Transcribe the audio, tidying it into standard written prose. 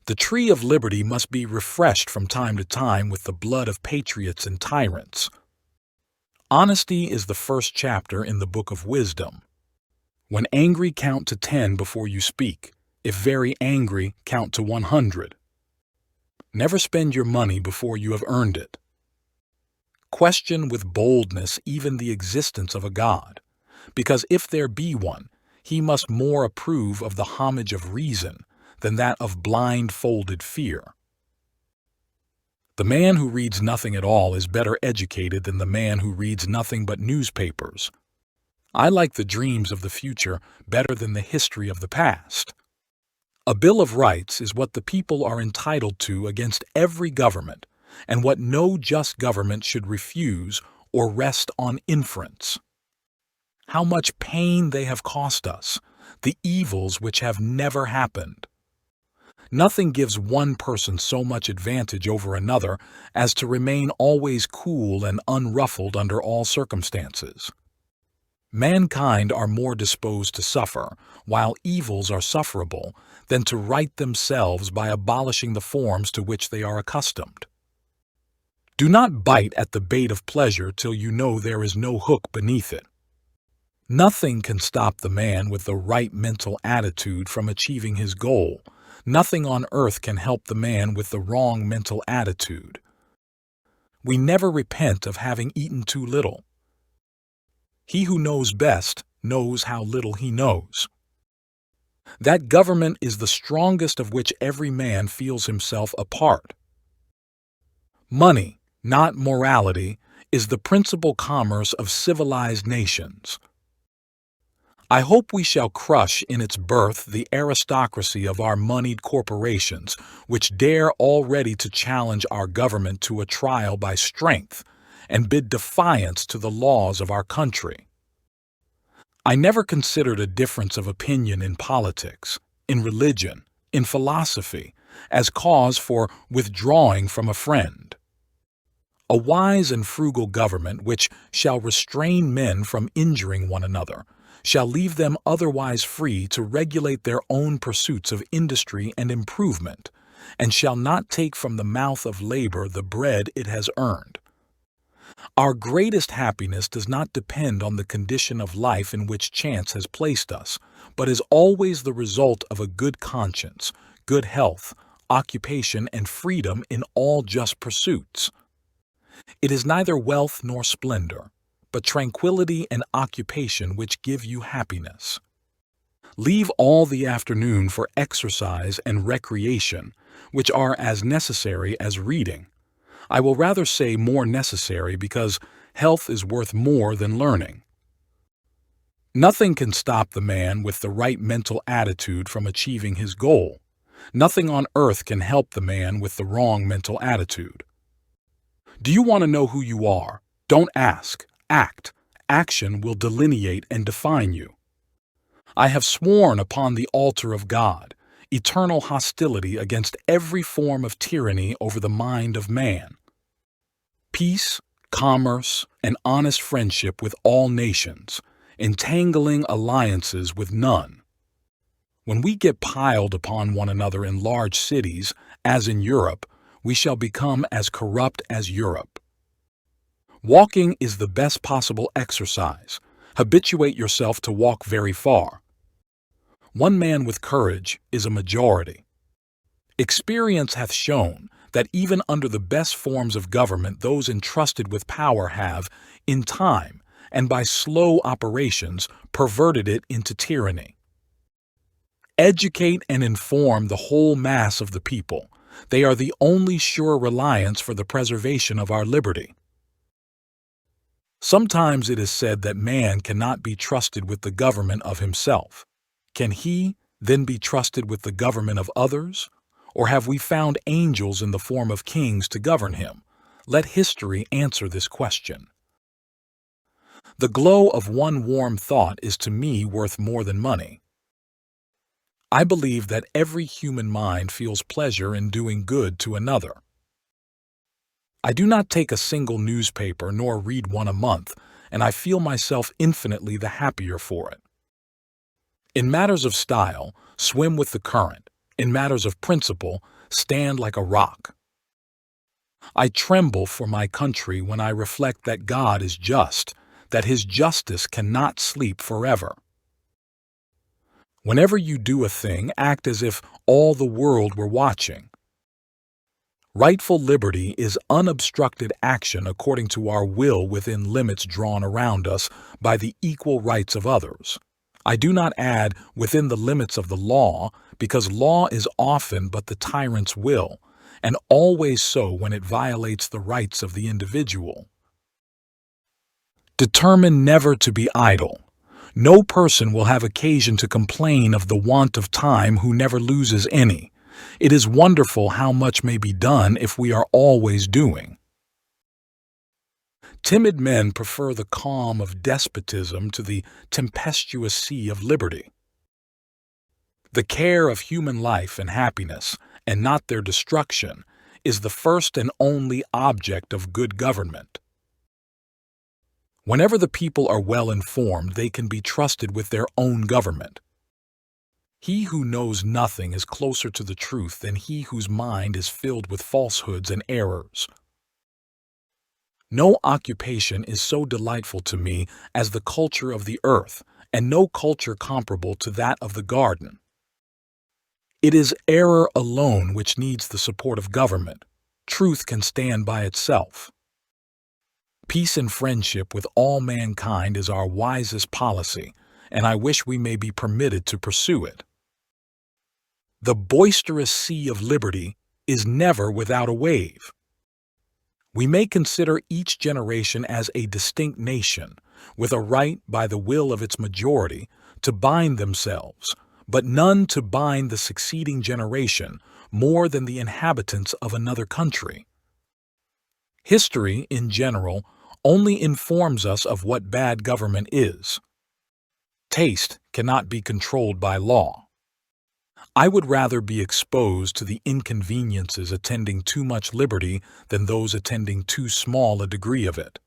The tree of liberty must be refreshed from time to time with the blood of patriots and tyrants. Honesty is the first chapter in the book of wisdom. When angry, count to 10 before you speak. If very angry, count to 100. Never spend your money before you have earned it. Question with boldness even the existence of a God, because if there be one, he must more approve of the homage of reason than that of blindfolded fear. The man who reads nothing at all is better educated than the man who reads nothing but newspapers. I like the dreams of the future better than the history of the past. A Bill of Rights is what the people are entitled to against every government, and what no just government should refuse or rest on inference. How much pain they have cost us, the evils which have never happened. Nothing gives one person so much advantage over another as to remain always cool and unruffled under all circumstances. Mankind are more disposed to suffer, while evils are sufferable, than to right themselves by abolishing the forms to which they are accustomed. Do not bite at the bait of pleasure till you know there is no hook beneath it. Nothing can stop the man with the right mental attitude from achieving his goal. Nothing on earth can help the man with the wrong mental attitude. We never repent of having eaten too little. He who knows best knows how little he knows. That government is the strongest of which every man feels himself a part. Money, not morality, is the principal commerce of civilized nations. I hope we shall crush in its birth the aristocracy of our moneyed corporations, which dare already to challenge our government to a trial by strength and bid defiance to the laws of our country. I never considered a difference of opinion in politics, in religion, in philosophy, as cause for withdrawing from a friend. A wise and frugal government which shall restrain men from injuring one another shall leave them otherwise free to regulate their own pursuits of industry and improvement, and shall not take from the mouth of labor the bread it has earned. Our greatest happiness does not depend on the condition of life in which chance has placed us, but is always the result of a good conscience, good health, occupation, and freedom in all just pursuits. It is neither wealth nor splendor, but tranquility and occupation which give you happiness. Leave all the afternoon for exercise and recreation, which are as necessary as reading. I will rather say more necessary because health is worth more than learning. Nothing can stop the man with the right mental attitude from achieving his goal. Nothing on earth can help the man with the wrong mental attitude. Do you want to know who you are? Don't ask. Act. Action will delineate and define you. I have sworn upon the altar of God eternal hostility against every form of tyranny over the mind of man. Peace, commerce, and honest friendship with all nations, entangling alliances with none. When we get piled upon one another in large cities, as in Europe, we shall become as corrupt as Europe. Walking is the best possible exercise. Habituate yourself to walk very far. One man with courage is a majority. Experience hath shown that even under the best forms of government those entrusted with power have, in time and by slow operations, perverted it into tyranny. Educate and inform the whole mass of the people. They are the only sure reliance for the preservation of our liberty. Sometimes it is said that man cannot be trusted with the government of himself. Can he, then, be trusted with the government of others? Or have we found angels in the form of kings to govern him? Let history answer this question. The glow of one warm thought is to me worth more than money. I believe that every human mind feels pleasure in doing good to another. I do not take a single newspaper nor read one a month, and I feel myself infinitely the happier for it. In matters of style, swim with the current, in matters of principle, stand like a rock. I tremble for my country when I reflect that God is just, that his justice cannot sleep forever. Whenever you do a thing, act as if all the world were watching. Rightful liberty is unobstructed action according to our will within limits drawn around us by the equal rights of others. I do not add within the limits of the law, because law is often but the tyrant's will, and always so when it violates the rights of the individual. Determine never to be idle. No person will have occasion to complain of the want of time who never loses any. It is wonderful how much may be done if we are always doing. Timid men prefer the calm of despotism to the tempestuous sea of liberty. The care of human life and happiness, and not their destruction, is the first and only object of good government. Whenever the people are well informed, they can be trusted with their own government. He who knows nothing is closer to the truth than he whose mind is filled with falsehoods and errors. No occupation is so delightful to me as the culture of the earth, and no culture comparable to that of the garden. It is error alone which needs the support of government. Truth can stand by itself. Peace and friendship with all mankind is our wisest policy, and I wish we may be permitted to pursue it. The boisterous sea of liberty is never without a wave. We may consider each generation as a distinct nation, with a right by the will of its majority to bind themselves, but none to bind the succeeding generation more than the inhabitants of another country. History, in general, only informs us of what bad government is. Taste cannot be controlled by law. I would rather be exposed to the inconveniences attending too much liberty than those attending too small a degree of it.